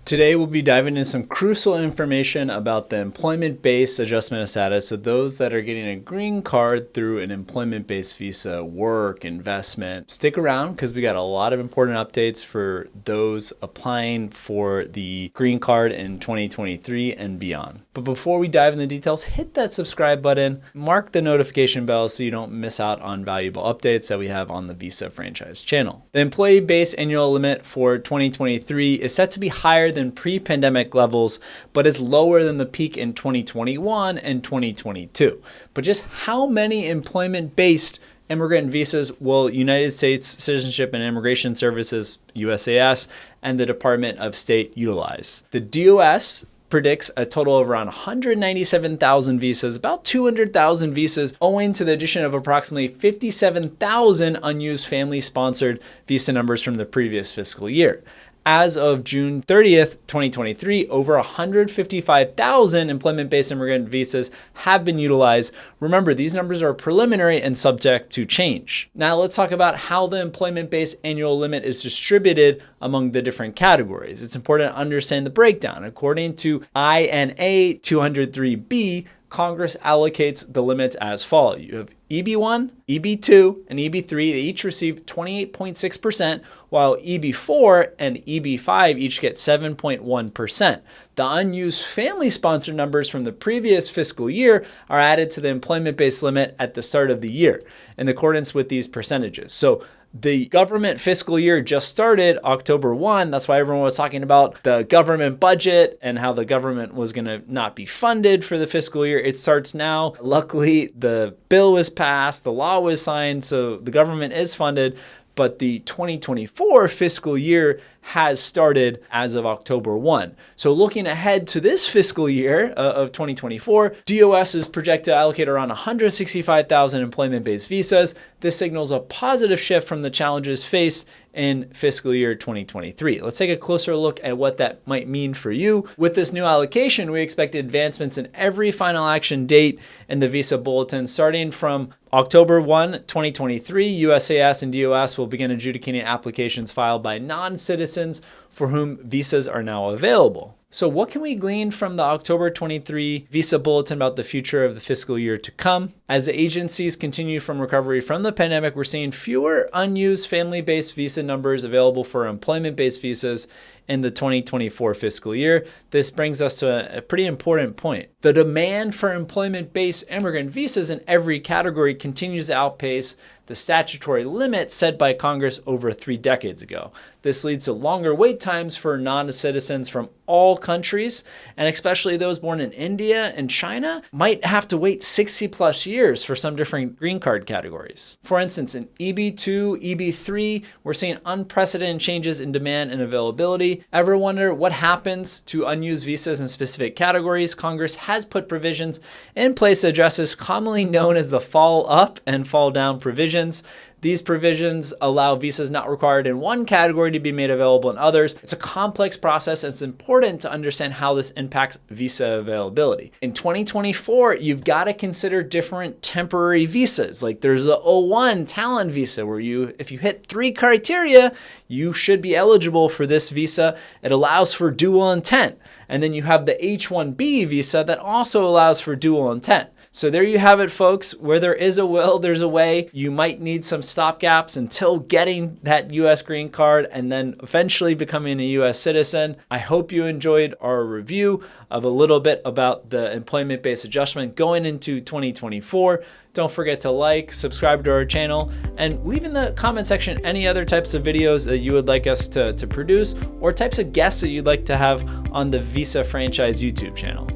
Today, we'll be diving into some crucial information about the employment-based adjustment of status. So those that are getting a green card through an employment-based visa, work, investment. Stick around because we got a lot of important updates for those applying for the green card in 2023 and beyond. But before we dive into the details, hit that subscribe button, mark the notification bell so you don't miss out on valuable updates that we have on the Visa franchise channel. The employee-based annual limit for 2023 is set to be higher than pre-pandemic levels, but is lower than the peak in 2021 and 2022. But just how many employment-based immigrant visas will United States Citizenship and Immigration Services, USAS, and the Department of State utilize? The DOS predicts a total of around 197,000 visas, about 200,000 visas, owing to the addition of approximately 57,000 unused family-sponsored visa numbers from the previous fiscal year. As of June 30th, 2023, over 155,000 employment-based immigrant visas have been utilized. Remember, these numbers are preliminary and subject to change. Now let's talk about how the employment-based annual limit is distributed among the different categories. It's important to understand the breakdown. According to INA 203B, Congress allocates the limits as follows. You have EB1, EB2, and EB3. They each receive 28.6%, while EB4 and EB5 each get 7.1%. The unused family-sponsored numbers from the previous fiscal year are added to the employment-based limit at the start of the year in accordance with these percentages. So the government fiscal year just started October 1. That's why everyone was talking about the government budget and how the government was going to not be funded for the fiscal year. It starts now. Luckily, the bill was passed, the law was signed, so the government is funded. But the 2024 fiscal year has started as of October 1. So looking ahead to this fiscal year of 2024, DOS is projected to allocate around 165,000 employment-based visas. This signals a positive shift from the challenges faced in fiscal year 2023. Let's take a closer look at what that might mean for you. With this new allocation, we expect advancements in every final action date in the Visa Bulletin. Starting from October 1, 2023, USAS and DOS will begin adjudicating applications filed by non-citizens for whom visas are now available. So what can we glean from the October 23 Visa Bulletin about the future of the fiscal year to come? As the agencies continue from recovery from the pandemic, we're seeing fewer unused family-based visa numbers available for employment-based visas in the 2024 fiscal year. This brings us to a pretty important point. The demand for employment-based immigrant visas in every category continues to outpace the statutory limit set by Congress over 3 decades ago. This leads to longer wait times for non-citizens from all countries, and especially those born in India and China might have to wait 60 plus years for some different green card categories. For instance, in EB2, EB3, we're seeing unprecedented changes in demand and availability. Ever wonder what happens to unused visas in specific categories? Congress has put provisions in place to address this, commonly known as the fall up and fall down provisions. These provisions allow visas not required in one category to be made available in others. It's a complex process, and it's important to understand how this impacts visa availability. In 2024, you've got to consider different temporary visas. Like there's the O1 talent visa where if you hit 3 criteria, you should be eligible for this visa. It allows for dual intent. And then you have the H-1B visa that also allows for dual intent. So there you have it, folks. Where there is a will, there's a way. You might need some stopgaps until getting that U.S. green card and then eventually becoming a U.S. citizen. I hope you enjoyed our review of a little bit about the employment-based adjustment going into 2024. Don't forget to like, subscribe to our channel, and leave in the comment section any other types of videos that you would like us to produce or types of guests that you'd like to have on the Visa franchise YouTube channel.